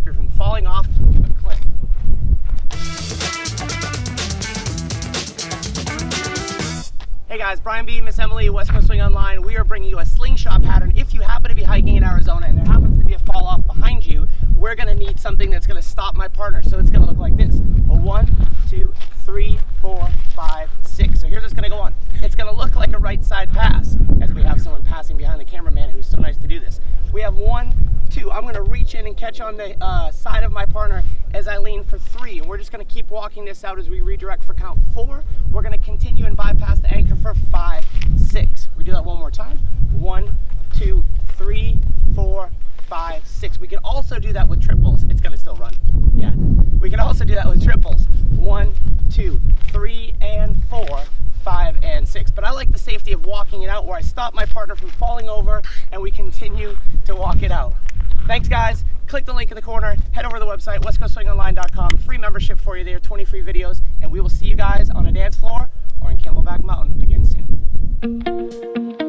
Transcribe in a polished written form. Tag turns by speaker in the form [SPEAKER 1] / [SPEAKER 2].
[SPEAKER 1] keep you from falling off a cliff. Hey guys, Brian B, Miss Emily, West Coast Swing Online. We are bringing you a slingshot pattern. If you happen to be hiking in Arizona and there happens to be a fall off behind you, we're gonna need something that's gonna stop my partner. So it's gonna look like this. A 1, 2, 3, 4, 5, 6. So here's what's gonna go on. It's gonna look like a right side pass as we have someone passing behind the cameraman who's so nice to do this. We have 1, 2. I'm gonna reach in and catch on the side of my partner as I lean for 3. And we're just gonna keep walking this out as we redirect for count 4. We're gonna continue and bypass the anchor for 5, 6. We do that one more time. 1, 2, 3, 4, 5, 6. We can also do that with triples. It's gonna still run. Yeah. We can also do that with triples. 1, 2, 3, and 4, 5, and 6. But I like the safety of walking it out where I stop my partner from falling over and we continue to walk it out. Thanks guys. Click the link in the corner, head over to the website, westcoastswingonline.com. Free membership for you there, 20 free videos, and we will see you guys on a dance floor or in Camelback Mountain again soon.